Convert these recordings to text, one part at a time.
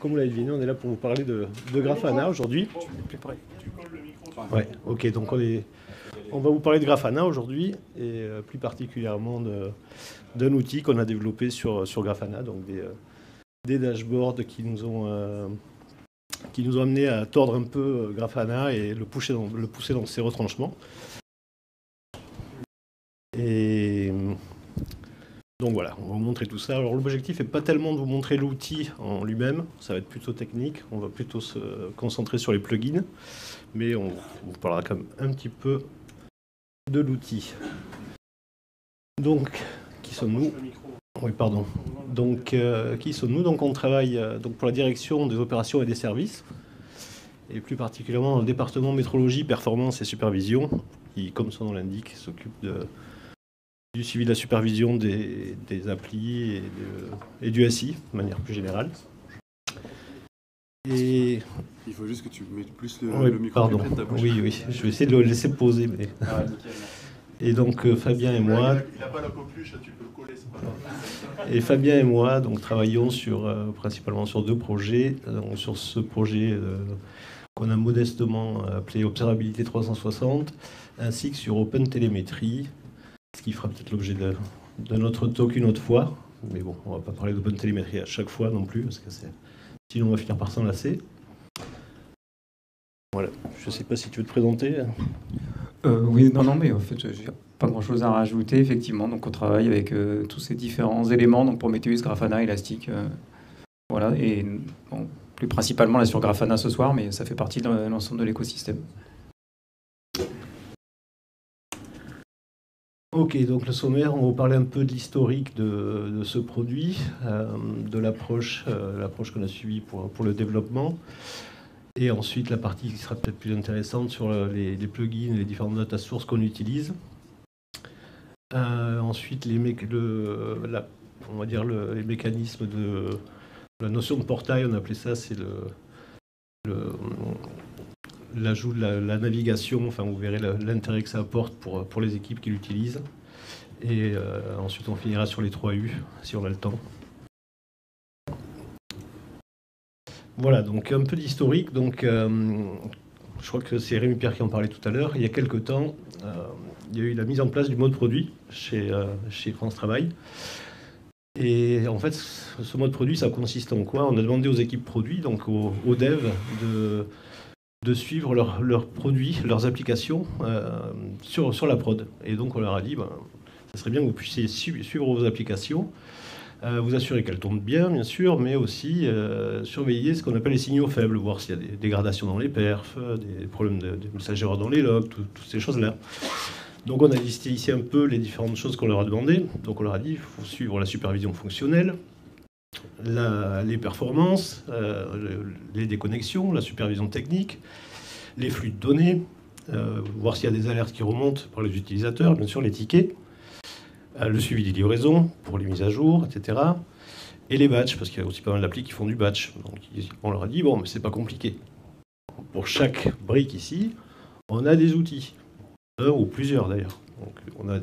comme vous l'avez deviné, on est là pour vous parler de Grafana aujourd'hui. Plus près. Ouais, ok, donc on va vous parler de Grafana aujourd'hui, et plus particulièrement d'un outil qu'on a développé sur Grafana, donc des dashboards qui nous ont amené à tordre un peu Grafana et le pousser dans ses retranchements. Et donc voilà, on va vous montrer tout ça. Alors l'objectif n'est pas tellement de vous montrer l'outil en lui-même, ça va être plutôt technique, on va plutôt se concentrer sur les plugins, mais on vous parlera quand même un petit peu de l'outil. Donc, qui sommes-nous? Oui, pardon. Donc, qui sommes-nous? Donc, on travaille donc pour la direction des opérations et des services, et plus particulièrement dans le département métrologie, performance et supervision, qui, comme son nom l'indique, s'occupe du suivi de la supervision des applis et du SI, de manière plus générale. Et... Il faut juste que tu mettes plus oui, le micro pardon. près de ta bouche. Oui, je vais essayer de le laisser poser. Mais... Ah, nickel. Et donc Fabien et moi... Il n'a pas la coqueluche, tu peux le coller, c'est pas grave. Et Fabien et moi donc, travaillons principalement sur deux projets. Donc, sur ce projet qu'on a modestement appelé Observabilité 360, ainsi que sur OpenTelemetry, ce qui fera peut-être l'objet de notre talk une autre fois. Mais bon, on ne va pas parler d'OpenTelemetry à chaque fois non plus, parce que sinon on va finir par s'en lasser. Voilà, je ne sais pas si tu veux te présenter. Oui, non, mais en fait, j'ai pas grand-chose à rajouter, effectivement. Donc, on travaille avec tous ces différents éléments, donc Prometheus, Grafana, Elastic, voilà, et bon, plus principalement là sur Grafana ce soir, mais ça fait partie de l'ensemble de l'écosystème. Ok, donc le sommaire, on va vous parler un peu de l'historique de ce produit, de l'approche qu'on a suivie pour le développement. Et ensuite, la partie qui sera peut-être plus intéressante sur les plugins et les différentes data sources qu'on utilise. Ensuite, les mécanismes de la notion de portail, on appelait ça, c'est l'ajout de la navigation. Enfin, vous verrez l'intérêt que ça apporte pour les équipes qui l'utilisent. Et ensuite, on finira sur les 3 U, si on a le temps. Voilà, donc un peu d'historique. Donc, je crois que c'est Rémi Pierre qui en parlait tout à l'heure. Il y a quelques temps, il y a eu la mise en place du mode produit chez France Travail. Et en fait, ce mode produit, ça consiste en quoi? On a demandé aux équipes produits, donc aux devs, de suivre leurs produits, leurs applications sur la prod. Et donc, on leur a dit, ça serait bien que vous puissiez suivre vos applications, vous assurer qu'elles tournent bien sûr, mais aussi surveiller ce qu'on appelle les signaux faibles, voir s'il y a des dégradations dans les perfs, des problèmes de messages erreurs dans les logs, toutes ces choses-là. Donc on a listé ici un peu les différentes choses qu'on leur a demandé. Donc on leur a dit, il faut suivre la supervision fonctionnelle, les performances, les déconnexions, la supervision technique, les flux de données, voir s'il y a des alertes qui remontent par les utilisateurs, bien sûr les tickets, le suivi des livraisons pour les mises à jour, etc. Et les batchs, parce qu'il y a aussi pas mal d'applis qui font du batch. Donc on leur a dit, bon, mais c'est pas compliqué. Pour chaque brique ici, on a des outils. Un ou plusieurs d'ailleurs. Donc on a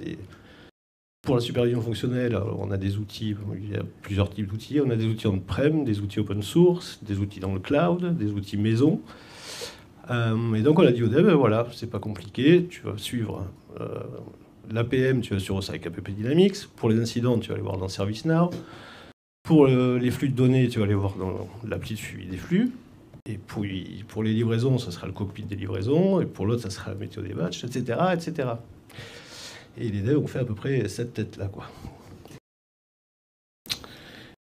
pour la supervision fonctionnelle, on a des outils, il y a plusieurs types d'outils. On a des outils on-prem, des outils open source, des outils dans le cloud, des outils maison. Et donc on a dit au dev, voilà, c'est pas compliqué, tu vas suivre l'APM, tu vas sur Osaka App Dynamics. Pour les incidents, tu vas aller voir dans ServiceNow. Pour les flux de données, tu vas aller voir dans l'appli de suivi des flux. Et puis, pour les livraisons, ça sera le cockpit des livraisons. Et pour l'autre, ça sera la météo des batchs, etc., etc. Et les devs ont fait à peu près cette tête-là, quoi.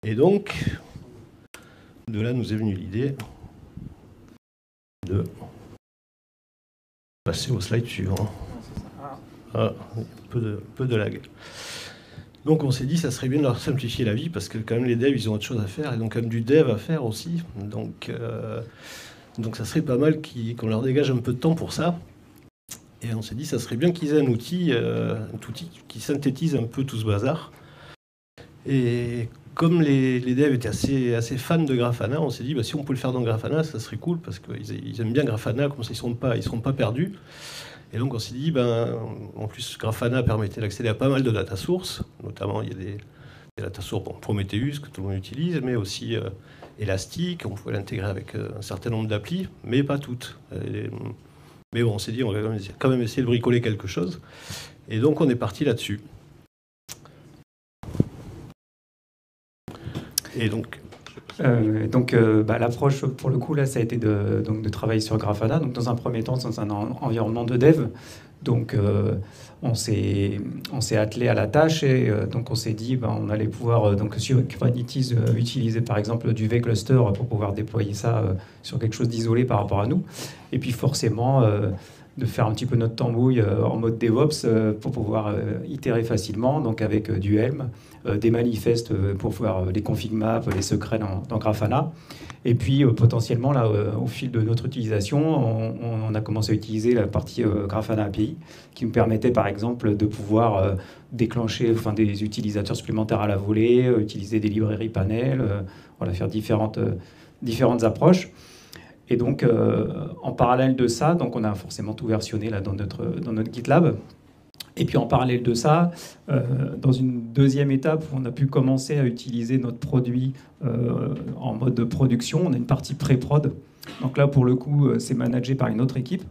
Et donc, de là nous est venue l'idée de passer au slide suivant. Ah, peu de lag. Donc on s'est dit, ça serait bien de leur simplifier la vie, parce que quand même les devs, ils ont autre chose à faire, et donc quand même du dev à faire aussi. Donc ça serait pas mal qu'on leur dégage un peu de temps pour ça. Et on s'est dit, ça serait bien qu'ils aient un outil qui synthétise un peu tout ce bazar. Et comme les devs étaient assez fans de Grafana, on s'est dit, si on peut le faire dans Grafana, ça serait cool, parce qu'ils aiment bien Grafana, comme ça ils ne seront pas perdus. Et donc on s'est dit, en plus Grafana permettait d'accéder à pas mal de data sources, notamment il y a la source Prometheus que tout le monde utilise, mais aussi Elastic. On pouvait l'intégrer avec un certain nombre d'applis, mais pas toutes. Mais bon, on s'est dit, on va quand même essayer de bricoler quelque chose. Et donc, on est parti là-dessus. Et donc... l'approche, pour le coup, là, ça a été de travailler sur Grafana. Donc, dans un premier temps, dans un environnement de dev. Donc, on s'est attelé à la tâche et donc on s'est dit on allait pouvoir sur Kubernetes utiliser par exemple du vCluster pour pouvoir déployer ça sur quelque chose d'isolé par rapport à nous. Et puis forcément de faire un petit peu notre tambouille en mode DevOps pour pouvoir itérer facilement, donc avec du Helm, des manifestes pour pouvoir les config maps, les secrets dans Grafana. Et puis potentiellement, là, au fil de notre utilisation, on a commencé à utiliser la partie Grafana API qui nous permettait par exemple de pouvoir déclencher des utilisateurs supplémentaires à la volée, utiliser des librairies panel, faire différentes approches. Et donc, en parallèle de ça, donc on a forcément tout versionné là, dans notre GitLab. Et puis en parallèle de ça, dans une deuxième étape, on a pu commencer à utiliser notre produit en mode de production. On a une partie pré-prod. Donc là, pour le coup, c'est managé par une autre équipe.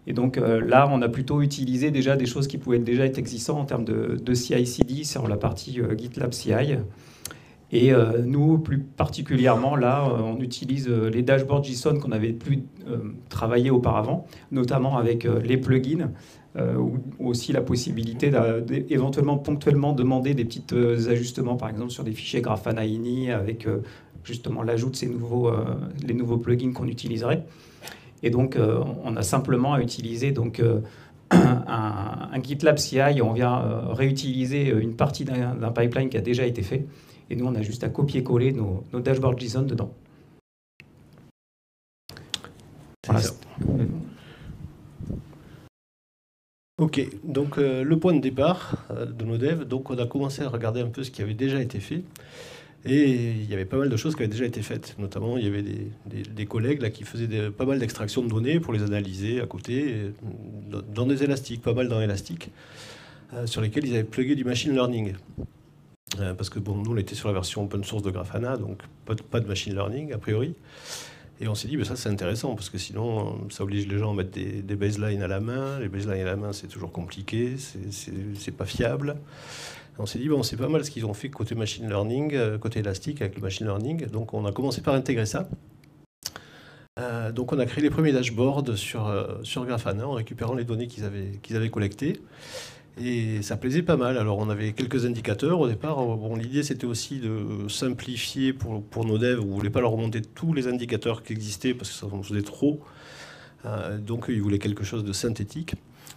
Et donc là, on a plutôt utilisé déjà des choses qui pouvaient déjà être existantes en termes de CI/CD sur la partie GitLab CI. Et nous, plus particulièrement, là, on utilise les dashboards JSON qu'on avait plus travaillé auparavant, notamment avec les plugins, ou aussi la possibilité d'éventuellement ponctuellement demander des petits ajustements, par exemple sur des fichiers Grafana INI, avec justement l'ajout de les nouveaux plugins qu'on utiliserait. Et donc, on a simplement à utiliser un GitLab CI, et on vient réutiliser une partie d'un pipeline qui a déjà été fait. Et nous, on a juste à copier-coller nos dashboards JSON dedans. Voilà. Ok, donc le point de départ de nos devs, donc on a commencé à regarder un peu ce qui avait déjà été fait. Et il y avait pas mal de choses qui avaient déjà été faites. Notamment, il y avait des collègues là, qui faisaient pas mal d'extraction de données pour les analyser à côté, dans des élastiques, pas mal dans Elastic, sur lesquels ils avaient plugué du machine learning. Parce que nous, on était sur la version open source de Grafana, donc pas de machine learning, a priori. Et on s'est dit, ça, c'est intéressant, parce que sinon, ça oblige les gens à mettre des baselines à la main. Les baselines à la main, c'est toujours compliqué, c'est pas fiable. On s'est dit, c'est pas mal ce qu'ils ont fait côté machine learning, côté Elastic avec le machine learning. Donc, on a commencé par intégrer ça. Donc, on a créé les premiers dashboards sur Grafana en récupérant les données qu'ils avaient collectées. Et ça plaisait pas mal. Alors, on avait quelques indicateurs au départ. L'idée, c'était aussi de simplifier pour nos devs. On ne voulait pas leur remonter tous les indicateurs qui existaient parce que ça en faisait trop. Donc, ils voulaient quelque chose de synthétique.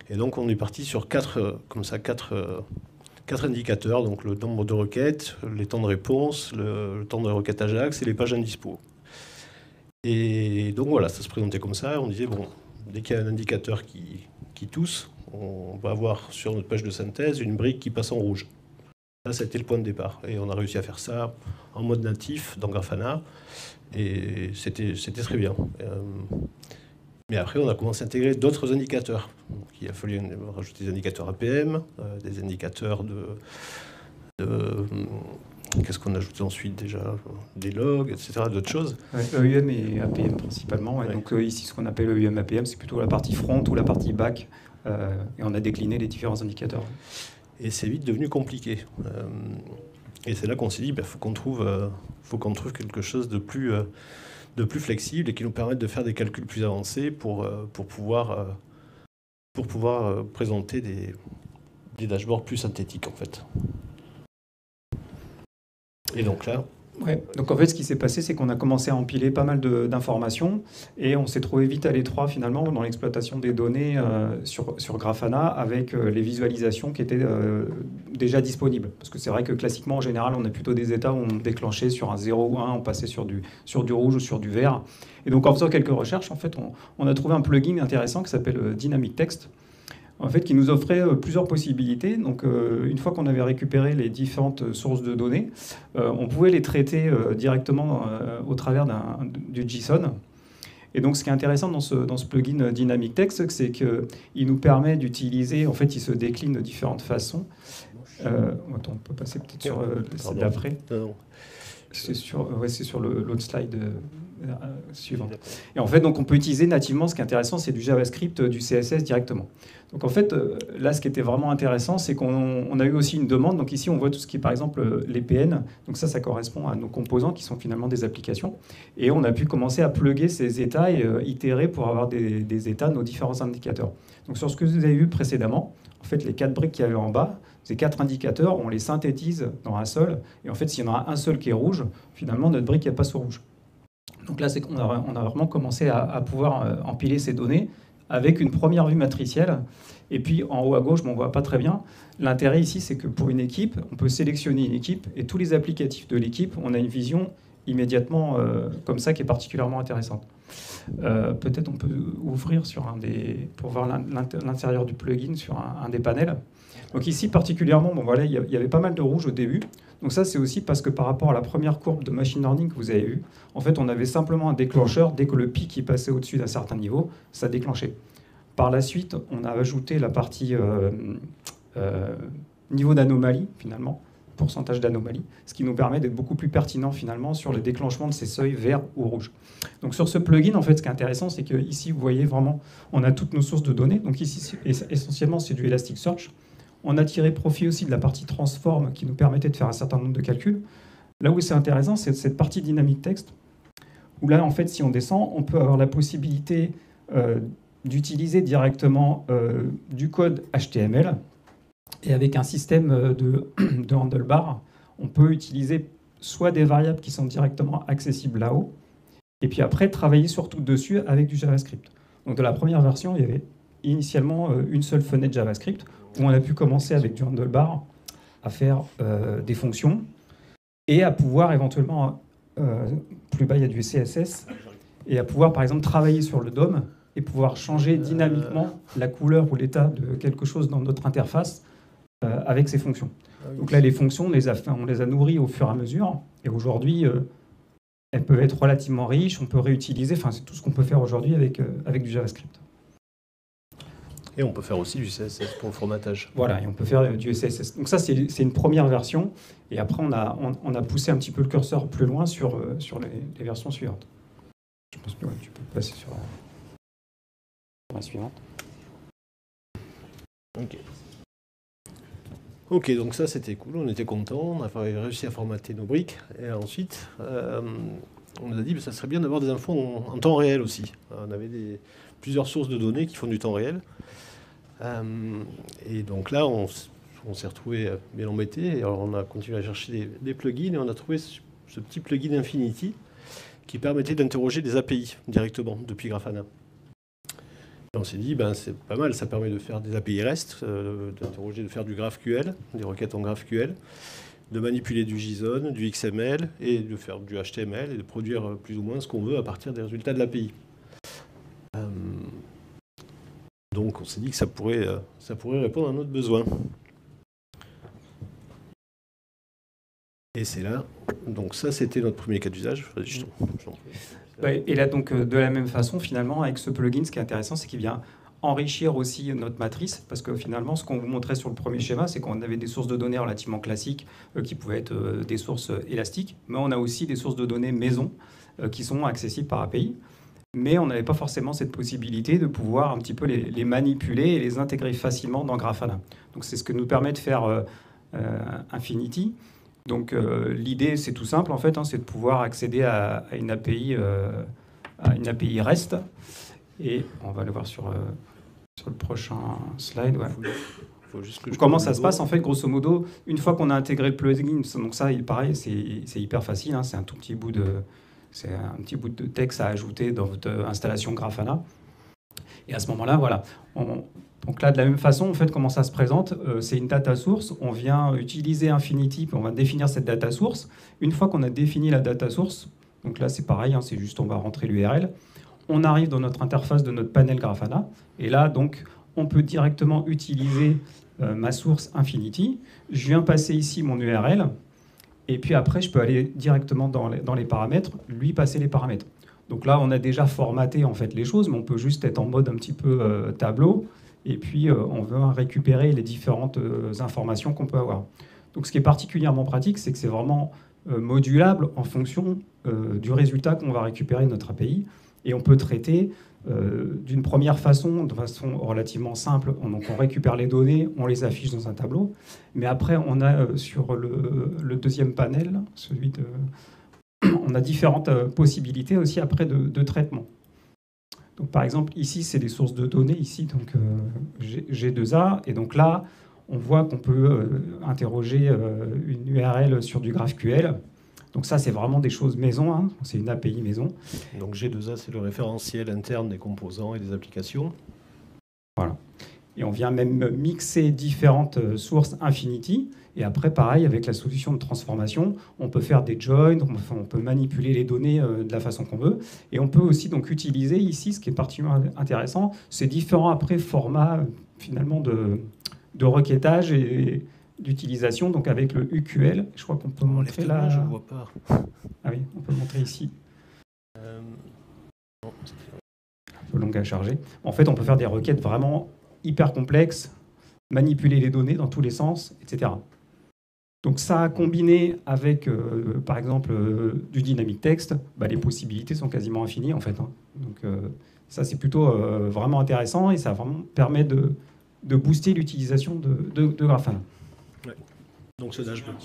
Et donc, on est parti sur quatre indicateurs. Donc, le nombre de requêtes, les temps de réponse, le temps de requête Ajax et les pages indispo. Et donc, voilà, ça se présentait comme ça. On disait, dès qu'il y a un indicateur qui tousse, on va avoir sur notre page de synthèse une brique qui passe en rouge. Ça, c'était le point de départ. Et on a réussi à faire ça en mode natif dans Grafana. Et c'était très bien. Mais après, on a commencé à intégrer d'autres indicateurs. Donc, il a fallu rajouter des indicateurs APM, des indicateurs qu'est-ce qu'on a ajouté ensuite déjà? Des logs, etc., d'autres choses. EUM et APM principalement. Ouais. Donc ici, ce qu'on appelle EUM APM, c'est plutôt la partie front ou la partie back. Et on a décliné les différents indicateurs. Et c'est vite devenu compliqué. Et c'est là qu'on s'est dit, faut qu'on trouve quelque chose de plus flexible et qui nous permette de faire des calculs plus avancés pour pouvoir présenter des dashboards plus synthétiques, en fait. Et donc là... Ouais. Donc en fait, ce qui s'est passé, c'est qu'on a commencé à empiler pas mal d'informations et on s'est trouvé vite à l'étroit finalement dans l'exploitation des données sur Grafana avec les visualisations qui étaient déjà disponibles. Parce que c'est vrai que classiquement, en général, on a plutôt des états où on déclenchait sur un 0 ou 1, on passait sur du rouge ou sur du vert. Et donc en faisant quelques recherches, en fait, on a trouvé un plugin intéressant qui s'appelle Dynamic Text, en fait, qui nous offrait plusieurs possibilités. Donc, une fois qu'on avait récupéré les différentes sources de données, on pouvait les traiter directement au travers du JSON. Et donc, ce qui est intéressant dans ce plugin Dynamic Text, c'est qu'il nous permet d'utiliser, en fait, il se décline de différentes façons. Attends, on peut passer peut-être sur celle d'après. C'est sur l'autre slide suivant. Et en fait, donc, on peut utiliser nativement, ce qui est intéressant, c'est du JavaScript, du CSS directement. Donc en fait, là, ce qui était vraiment intéressant, c'est qu'on a eu aussi une demande. Donc ici, on voit tout ce qui est, par exemple, les PN. Donc ça correspond à nos composants qui sont finalement des applications. Et on a pu commencer à plugger ces états et itérer pour avoir des états de nos différents indicateurs. Donc sur ce que vous avez vu précédemment, en fait, les 4 briques qu'il y avait en bas, ces 4 indicateurs, on les synthétise dans un seul. Et en fait, s'il y en a un seul qui est rouge, finalement, notre brique, elle passe au rouge. Donc là, c'est qu'on a vraiment commencé à pouvoir empiler ces données avec une première vue matricielle. Et puis, en haut à gauche, on ne voit pas très bien. L'intérêt ici, c'est que pour une équipe, on peut sélectionner une équipe et tous les applicatifs de l'équipe, on a une vision immédiatement comme ça qui est particulièrement intéressante. Peut-être on peut ouvrir pour voir l'intérieur du plugin sur un des panels. Donc ici, particulièrement, bon, voilà, il y avait pas mal de rouge au début. Donc ça, c'est aussi parce que par rapport à la première courbe de machine learning que vous avez eue, en fait, on avait simplement un déclencheur. Dès que le pic passait au-dessus d'un certain niveau, ça déclenchait. Par la suite, on a ajouté la partie niveau d'anomalie, finalement, pourcentage d'anomalie, ce qui nous permet d'être beaucoup plus pertinent, finalement, sur le déclenchement de ces seuils verts ou rouges. Donc sur ce plugin, en fait, ce qui est intéressant, c'est que ici, vous voyez vraiment, on a toutes nos sources de données. Donc ici, essentiellement, c'est du Elasticsearch. On a tiré profit aussi de la partie transform qui nous permettait de faire un certain nombre de calculs. Là où c'est intéressant, c'est cette partie dynamique texte, où là, en fait, si on descend, on peut avoir la possibilité d'utiliser directement du code HTML. Et avec un système de handlebar, on peut utiliser soit des variables qui sont directement accessibles là-haut, et puis après, travailler surtout dessus avec du JavaScript. Donc, de la première version, il y avait initialement une seule fenêtre JavaScript, où on a pu commencer avec du handlebar à faire des fonctions et à pouvoir éventuellement, plus bas il y a du CSS, et à pouvoir par exemple travailler sur le DOM et pouvoir changer dynamiquement la couleur ou l'état de quelque chose dans notre interface avec ces fonctions. Donc là, les fonctions, on les a nourries au fur et à mesure, et aujourd'hui, elles peuvent être relativement riches, on peut réutiliser, enfin c'est tout ce qu'on peut faire aujourd'hui avec du JavaScript. Et on peut faire aussi du CSS pour le formatage. Voilà, et on peut faire du CSS. Donc ça, c'est une première version. Et après, on a poussé un petit peu le curseur plus loin sur les versions suivantes. Je pense que ouais, tu peux passer sur la suivante. Ok, donc ça, c'était cool. On était contents. On a réussi à formater nos briques. Et ensuite, on nous a dit que ça serait bien d'avoir des infos en temps réel aussi. On avait plusieurs sources de données qui font du temps réel. Et donc là, on s'est retrouvé bien embêté. Et alors on a continué à chercher des plugins et on a trouvé ce petit plugin Infinity qui permettait d'interroger des API directement depuis Grafana. Et on s'est dit, c'est pas mal, ça permet de faire des API REST, de faire du GraphQL, des requêtes en GraphQL, de manipuler du JSON, du XML et de faire du HTML et de produire plus ou moins ce qu'on veut à partir des résultats de l'API. Donc on s'est dit que ça pourrait répondre à notre besoin. Et c'est là. Donc ça, c'était notre premier cas d'usage. Et là, donc, de la même façon, finalement, avec ce plugin, ce qui est intéressant, c'est qu'il vient enrichir aussi notre matrice, parce que finalement, ce qu'on vous montrait sur le premier schéma, c'est qu'on avait des sources de données relativement classiques, qui pouvaient être des sources élastiques, mais on a aussi des sources de données maison, qui sont accessibles par API. Mais on n'avait pas forcément cette possibilité de pouvoir un petit peu les manipuler et les intégrer facilement dans Grafana. Donc c'est ce que nous permet de faire Infinity. Donc l'idée, c'est tout simple en fait, c'est de pouvoir accéder à une API REST. Et on va le voir sur le prochain slide. Ouais. Comment ça se passe en fait, grosso modo, une fois qu'on a intégré le plugin. Donc ça, pareil, c'est hyper facile. C'est un tout petit bout de... C'est un petit bout de texte à ajouter dans votre installation Grafana. Et à ce moment-là, voilà. Donc là, de la même façon, en fait, comment ça se présente, c'est une data source. On vient utiliser Infinity, puis on va définir cette data source. Une fois qu'on a défini la data source, donc là, c'est pareil, c'est juste on va rentrer l'URL. On arrive dans notre interface de notre panel Grafana. Et là, donc, on peut directement utiliser ma source Infinity. Je viens passer ici mon URL. Et puis après, je peux aller directement dans les paramètres, lui passer les paramètres. Donc là, on a déjà formaté en fait les choses, mais on peut juste être en mode un petit peu tableau et puis on veut récupérer les différentes informations qu'on peut avoir. Donc ce qui est particulièrement pratique, c'est que c'est vraiment modulable en fonction du résultat qu'on va récupérer de notre API, et on peut traiter d'une première façon, de façon relativement simple. Donc on récupère les données, on les affiche dans un tableau, mais après on a sur le deuxième panel, celui de... on a différentes possibilités aussi après de traitement. Donc par exemple ici c'est des sources de données, ici donc G2A, et donc là on voit qu'on peut interroger une URL sur du GraphQL. Donc ça, c'est vraiment des choses maison, hein. C'est une API maison. Donc G2A, c'est le référentiel interne des composants et des applications. Voilà. Et on vient même mixer différentes sources Infinity. Et après, pareil, avec la solution de transformation, on peut faire des joins, on peut manipuler les données de la façon qu'on veut. Et on peut aussi donc utiliser ici, ce qui est particulièrement intéressant, ces différents après formats finalement de requêtage et d'utilisation, donc avec le UQL. Je crois qu'on peut montrer là. Je ne vois pas. Ah oui, on peut montrer ici. Un peu long à charger. En fait, on peut faire des requêtes vraiment hyper complexes, manipuler les données dans tous les sens, etc. Donc ça, combiné avec, par exemple, du dynamic text, les possibilités sont quasiment infinies, en fait. Hein. Donc ça, c'est plutôt vraiment intéressant, et ça vraiment permet de booster l'utilisation de Grafana. Ouais. Donc ce dashboard.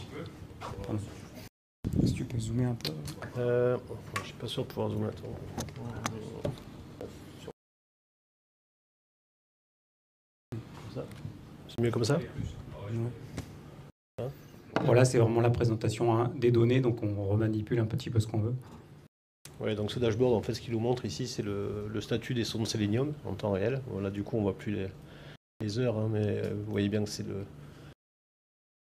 Si tu peux zoomer un peu. Je ne suis pas sûr de pouvoir zoomer. Attends. C'est mieux comme ça? Voilà, c'est vraiment la présentation des données, donc on remanipule un petit peu ce qu'on veut. Ouais, donc ce dashboard, en fait, ce qu'il nous montre ici, c'est le statut des sondes Selenium en temps réel. Voilà, du coup, on ne voit plus les heures, hein, mais vous voyez bien que c'est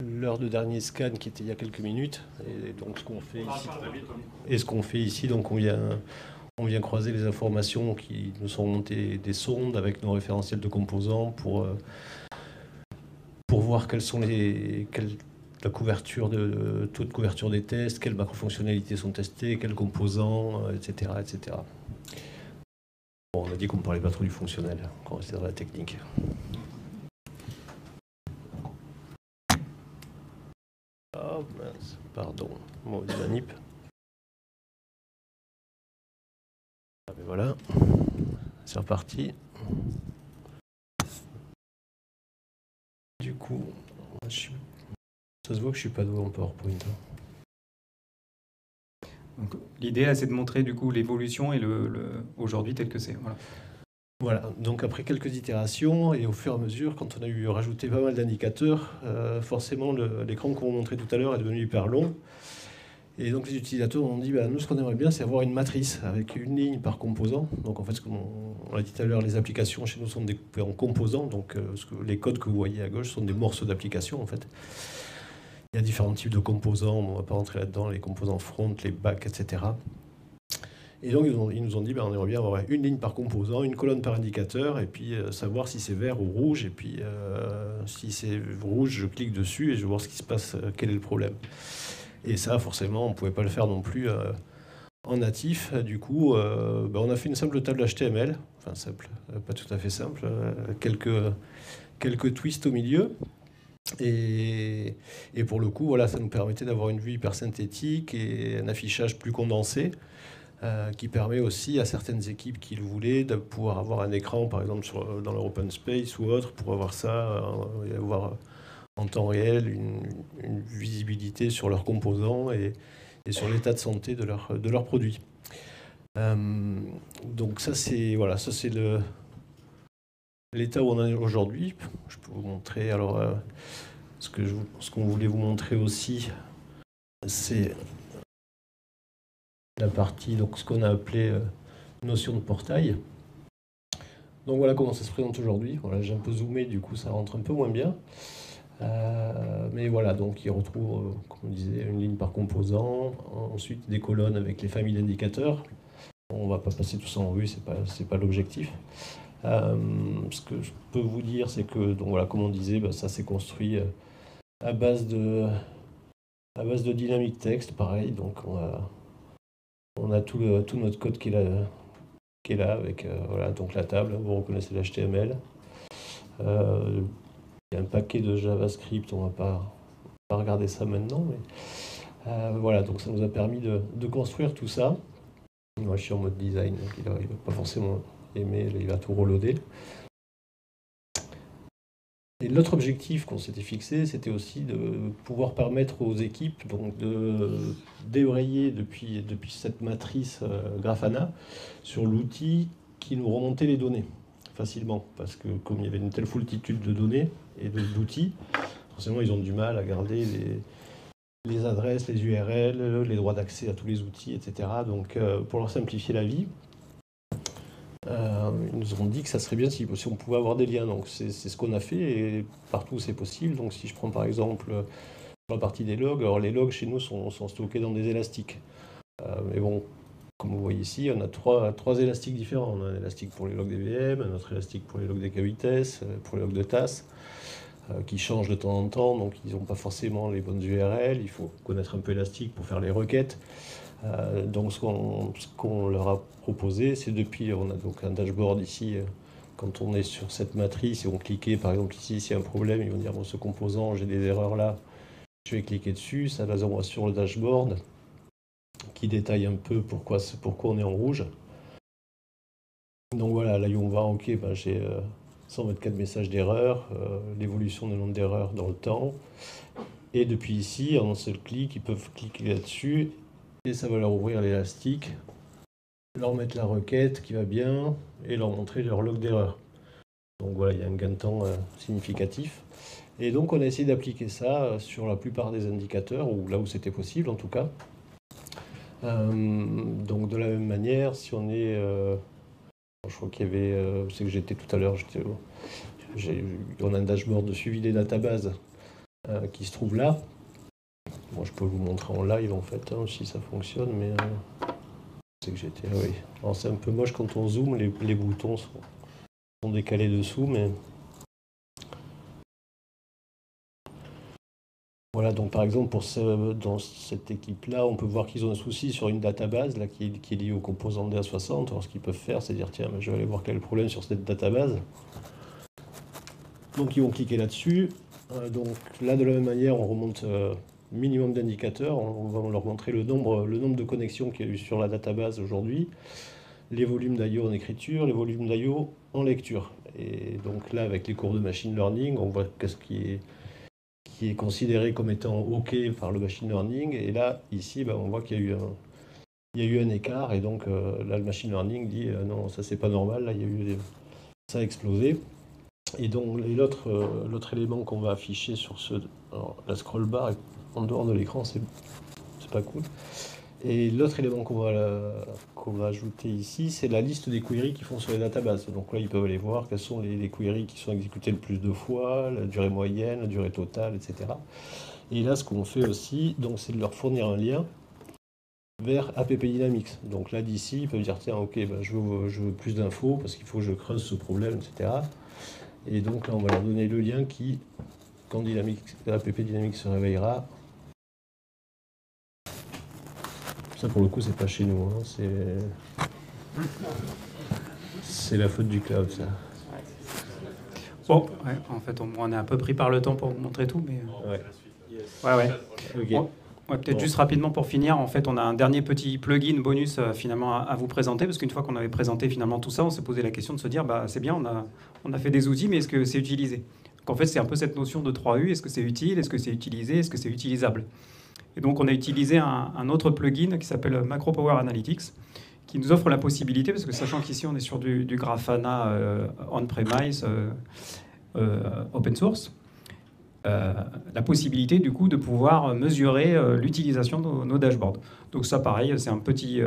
l'heure de dernier scan qui était il y a quelques minutes. Et donc ce qu'on fait ici, donc on vient croiser les informations qui nous sont montées des sondes avec nos référentiels de composants pour voir quels sont la couverture taux de couverture des tests, quelles macro-fonctionnalités sont testées, quels composants, etc., etc. Bon, on a dit qu'on ne parlait pas trop du fonctionnel, qu'on restait dans la technique. Oh mince, pardon, mauvaise manip. Ah ben voilà, c'est reparti. Du coup, ça se voit que je suis pas doué en PowerPoint. L'idée là, c'est de montrer du coup l'évolution et aujourd'hui tel que c'est. Voilà, donc après quelques itérations et au fur et à mesure, quand on a eu rajouté pas mal d'indicateurs, forcément l'écran qu'on montrait tout à l'heure est devenu hyper long. Et donc les utilisateurs ont dit, nous ce qu'on aimerait bien c'est avoir une matrice avec une ligne par composant. Donc en fait, comme on l'a dit tout à l'heure, les applications chez nous sont découpées en composants. Donc les codes que vous voyez à gauche sont des morceaux d'applications en fait. Il y a différents types de composants, on ne va pas rentrer là-dedans, les composants front, les backs, etc. Et donc ils nous ont dit, on aimerait bien avoir une ligne par composant, une colonne par indicateur, et puis savoir si c'est vert ou rouge, et puis si c'est rouge, je clique dessus et je vais voir ce qui se passe, quel est le problème. Et ça, forcément, on ne pouvait pas le faire non plus en natif. Du coup, on a fait une simple table HTML, enfin simple, pas tout à fait simple, quelques twists au milieu. Et pour le coup, voilà, ça nous permettait d'avoir une vue hyper synthétique et un affichage plus condensé. Qui permet aussi à certaines équipes qui le voulaient de pouvoir avoir un écran, par exemple dans leur open space ou autre, pour avoir ça, et avoir en temps réel une visibilité sur leurs composants et sur l'état de santé de leurs produits. Donc ça c'est l'état où on en est aujourd'hui. Je peux vous montrer alors ce qu'on voulait vous montrer aussi, c'est la partie, donc ce qu'on a appelé notion de portail. Donc voilà comment ça se présente aujourd'hui. Voilà, j'ai un peu zoomé, du coup ça rentre un peu moins bien. Mais voilà, donc il retrouve, comme on disait, une ligne par composant, ensuite des colonnes avec les familles d'indicateurs. On va pas passer tout ça en revue, c'est pas l'objectif. Ce que je peux vous dire, c'est que, donc voilà, comme on disait, ça s'est construit à base de dynamic text, pareil. Donc on a tout notre code qui est là avec voilà, donc la table, vous reconnaissez l'HTML. Il y a un paquet de JavaScript, on va pas regarder ça maintenant, mais voilà, donc ça nous a permis de construire tout ça. Moi, je suis en mode design, donc il va pas forcément aimer, il va tout reloader. Et l'autre objectif qu'on s'était fixé, c'était aussi de pouvoir permettre aux équipes donc de débrayer depuis cette matrice Grafana sur l'outil qui nous remontait les données facilement. Parce que comme il y avait une telle foultitude de données et d'outils, forcément ils ont du mal à garder les adresses, les URL, les droits d'accès à tous les outils, etc. Donc pour leur simplifier la vie, ils nous ont dit que ça serait bien si on pouvait avoir des liens. Donc c'est ce qu'on a fait et partout c'est possible. Donc si je prends par exemple la partie des logs, alors les logs chez nous sont stockés dans des élastiques. Mais bon, comme vous voyez ici, on a trois élastiques différents. On a un élastique pour les logs DVM, un autre élastique pour les logs DK8S, pour les logs de TAS, qui changent de temps en temps. Donc ils n'ont pas forcément les bonnes URL. Il faut connaître un peu Elastic pour faire les requêtes. Donc ce qu'on leur a proposé, c'est on a donc un dashboard ici, quand on est sur cette matrice et on clique par exemple ici, s'il y a un problème, ils vont dire bon, ce composant, j'ai des erreurs là, je vais cliquer dessus, ça les envoie sur le dashboard qui détaille un peu pourquoi on est en rouge. Donc voilà, là ils vont voir, ok, j'ai 124 messages d'erreur, l'évolution du nombre d'erreurs dans le temps, et depuis ici, en un seul clic, ils peuvent cliquer là-dessus. Et ça va leur ouvrir l'élastique, leur mettre la requête qui va bien et leur montrer leur log d'erreur. Donc voilà, il y a un gain de temps significatif. Et donc on a essayé d'appliquer ça sur la plupart des indicateurs, ou là où c'était possible en tout cas. Donc de la même manière, si on est... je crois qu'il y avait... c'est que j'étais tout à l'heure, on a un dashboard de suivi des databases qui se trouve là. Moi, je peux vous montrer en live en fait, si ça fonctionne, mais c'est que j'étais. Oui. Alors c'est un peu moche quand on zoome, les boutons sont décalés dessous, mais voilà. Donc par exemple dans cette équipe-là, on peut voir qu'ils ont un souci sur une database là qui est liée au composant DA60. Alors ce qu'ils peuvent faire, c'est dire tiens, je vais aller voir quel est le problème sur cette database. Donc ils vont cliquer là-dessus. Donc là, de la même manière, on remonte. Minimum d'indicateurs, on va leur montrer le nombre de connexions qu'il y a eu sur la database aujourd'hui, les volumes d'IO en écriture, les volumes d'IO en lecture. Et donc là, avec les cours de machine learning, on voit qu'est-ce qui est considéré comme étant OK par le machine learning. Et là, ici, on voit qu'il y a eu un écart. Et donc là, le machine learning dit non, ça c'est pas normal, là, ça a explosé. Et donc l'autre élément qu'on va afficher sur la scroll bar en dehors de l'écran, c'est pas cool. Et l'autre élément qu'on va ajouter ici, c'est la liste des queries qu'ils font sur les databases. Donc là, ils peuvent aller voir quelles sont les queries qui sont exécutées le plus de fois, la durée moyenne, la durée totale, etc. Et là, ce qu'on fait aussi, c'est de leur fournir un lien vers App Dynamics. Donc là, d'ici, ils peuvent dire tiens, ok, je veux plus d'infos parce qu'il faut que je creuse ce problème, etc. Et donc là, on va leur donner le lien qui, quand App Dynamics se réveillera, ça pour le coup, c'est pas chez nous, c'est la faute du cloud, ça. Bon, ouais, en fait, on est un peu pris par le temps pour vous montrer tout, mais... Ouais. Okay. Peut-être juste rapidement pour finir, en fait, on a un dernier petit plugin bonus finalement à vous présenter, parce qu'une fois qu'on avait présenté finalement tout ça, on s'est posé la question de se dire, c'est bien, on a fait des outils, mais est-ce que c'est utilisé? Donc en fait, c'est un peu cette notion de 3U, est-ce que c'est utile, est-ce que c'est utilisé, est-ce que c'est utilisable? Et donc on a utilisé un autre plugin qui s'appelle Macro Power Analytics, qui nous offre la possibilité, parce que sachant qu'ici on est sur du Grafana on-premise, open source, la possibilité du coup de pouvoir mesurer l'utilisation de nos dashboards. Donc ça pareil, c'est un petit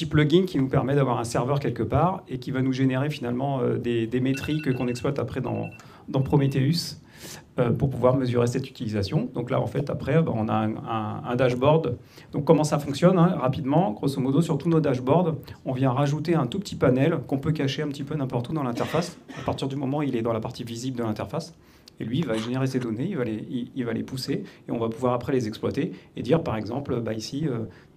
plugin qui nous permet d'avoir un serveur quelque part et qui va nous générer finalement des métriques qu'on exploite après dans Prometheus pour pouvoir mesurer cette utilisation. Donc là en fait après on a un dashboard. Donc comment ça fonctionne rapidement, grosso modo sur tous nos dashboards, on vient rajouter un tout petit panel qu'on peut cacher un petit peu n'importe où dans l'interface à partir du moment où il est dans la partie visible de l'interface. Et lui, il va générer ces données, il va les pousser, et on va pouvoir après les exploiter et dire, par exemple, ici,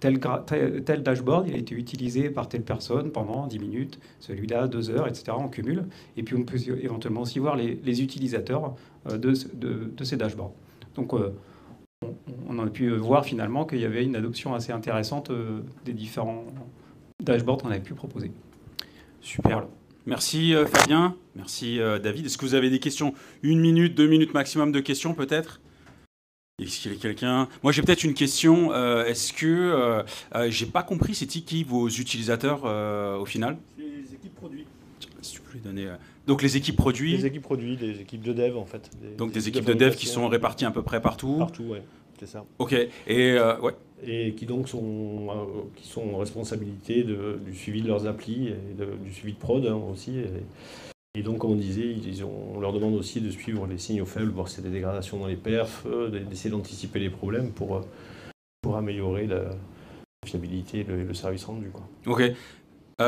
tel dashboard, il a été utilisé par telle personne pendant 10 minutes, celui-là 2 heures, etc. On cumule. Et puis on peut éventuellement aussi voir les utilisateurs de ces dashboards. Donc on a pu voir finalement qu'il y avait une adoption assez intéressante des différents dashboards qu'on avait pu proposer. Super. Voilà. Merci Fabien, merci David. Est-ce que vous avez des questions? 1 minute, 2 minutes maximum de questions peut-être? Est-ce qu'il y a quelqu'un? Moi j'ai peut-être une question. Est-ce que j'ai pas compris, c'est qui vos utilisateurs au final? Les équipes produits. Si tu peux les donner. Donc les équipes produits. Les équipes produits, les équipes de dev en fait. Donc des équipes de dev qui sont réparties à peu près partout. Partout, ouais, c'est ça. Ok. Et ouais. Et qui donc sont en responsabilité du suivi de leurs applis et du suivi de prod aussi. Et donc, comme on disait, on leur demande aussi de suivre les signaux faibles, voir s'il y a des dégradations dans les perfs, d'essayer d'anticiper les problèmes pour améliorer la fiabilité et le service rendu, quoi. Ok.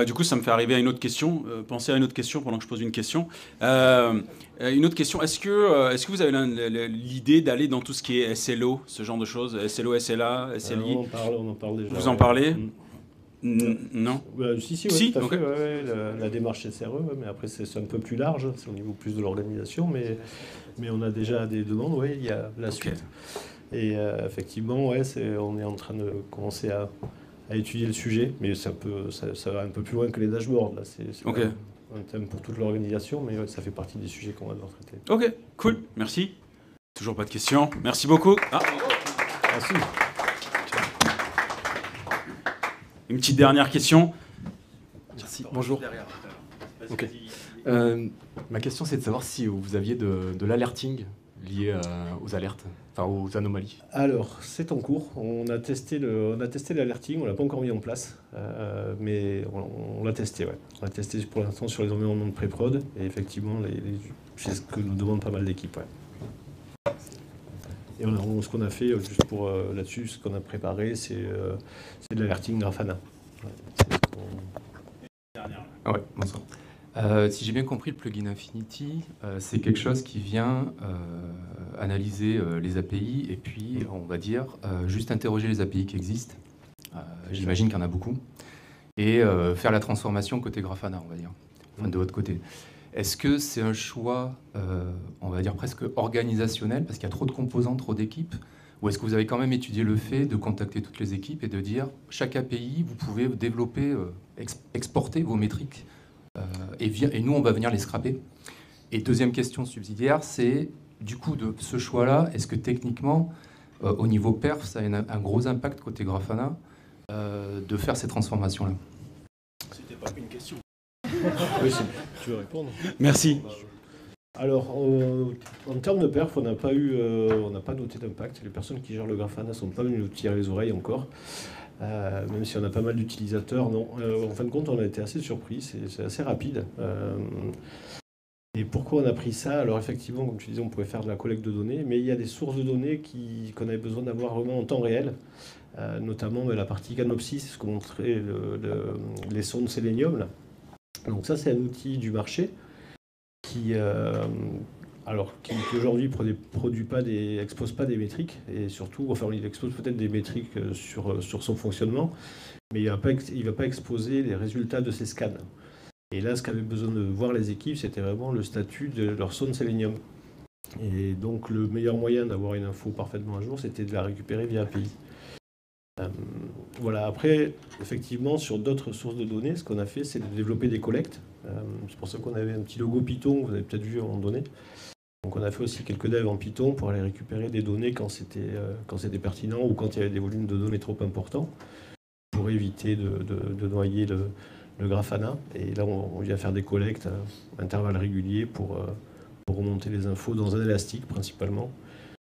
Du coup, ça me fait arriver à une autre question. Pensez à une autre question pendant que je pose une question. Une autre question. Est-ce que vous avez l'idée d'aller dans tout ce qui est SLO, ce genre de choses, SLO, SLA, SLI? On en parle déjà. Vous en parlez? Non. Si, tout à fait. Ouais, la démarche SRE, mais après c'est un peu plus large, c'est au niveau plus de l'organisation, mais on a déjà des demandes, ouais, il y a la suite. Et effectivement, ouais, on est en train de commencer à étudier le sujet, mais ça va un peu plus loin que les dashboards. Là. C'est un thème pour toute l'organisation, mais ouais, ça fait partie des sujets qu'on va devoir traiter. Ok, cool, merci. Toujours pas de questions. Merci beaucoup. Merci. Une petite dernière question. Merci, bonjour. Okay. Ma question, c'est de savoir si vous aviez de l'alerting lié aux alertes, enfin aux anomalies. Alors, c'est en cours. On a testé l'alerting, on l'a pas encore mis en place, mais on l'a testé. Ouais. On l'a testé pour l'instant sur les environnements de pré-prod, et effectivement, c'est ce que nous demandent pas mal d'équipes. Ouais. Et ce qu'on a fait, juste pour là-dessus, ce qu'on a préparé, c'est de l'alerting Grafana. Ouais, bonsoir. Si j'ai bien compris, le plugin Infinity, c'est quelque chose qui vient analyser les API et puis, on va dire, juste interroger les API qui existent. J'imagine qu'il y en a beaucoup. Et faire la transformation côté Grafana, on va dire, enfin, de votre côté. Est-ce que c'est un choix, on va dire, presque organisationnel, parce qu'il y a trop de composants, trop d'équipes? Ou est-ce que vous avez quand même étudié le fait de contacter toutes les équipes et de dire, chaque API, vous pouvez développer, exporter vos métriques et nous, on va venir les scraper? Et deuxième question subsidiaire, c'est du coup de ce choix-là, est-ce que techniquement, au niveau perf, ça a un gros impact côté Grafana de faire ces transformations-là? C'était pas une question. Oui, tu veux répondre? Merci. Alors, en termes de perf, on n'a pas noté d'impact. Les personnes qui gèrent le Grafana ne sont pas venues nous tirer les oreilles encore. Même si on a pas mal d'utilisateurs, non. En fin de compte, on a été assez surpris, c'est assez rapide. Et pourquoi on a pris ça? Alors effectivement, comme tu disais, on pouvait faire de la collecte de données, mais il y a des sources de données qu'on avait besoin d'avoir vraiment en temps réel, notamment la partie Canopsys, ce qu'on montrait, les sondes Selenium. Là. Donc ça, c'est un outil du marché qui aujourd'hui expose pas des métriques, et surtout, enfin, il expose peut-être des métriques sur son fonctionnement, mais il va pas exposer les résultats de ses scans. Et là, ce qu'avaient besoin de voir les équipes, c'était vraiment le statut de leur sonde Selenium. Et donc, le meilleur moyen d'avoir une info parfaitement à jour, c'était de la récupérer via API. Voilà. Après, effectivement, sur d'autres sources de données, ce qu'on a fait, c'est de développer des collectes. C'est pour ça qu'on avait un petit logo Python, vous avez peut-être vu à un moment donné. Donc on a fait aussi quelques devs en Python pour aller récupérer des données quand c'était pertinent ou quand il y avait des volumes de données trop importants, pour éviter de noyer le Grafana. Et là, on vient faire des collectes à intervalles réguliers pour remonter les infos dans un élastique principalement.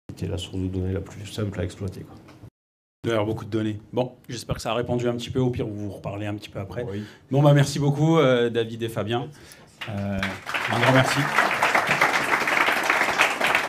C'était la source de données la plus simple à exploiter, quoi. Il doit y avoir beaucoup de données. Bon, j'espère que ça a répondu un petit peu. Au pire, vous reparlez un petit peu après. Oui. Bon, merci beaucoup, David et Fabien. Un grand merci.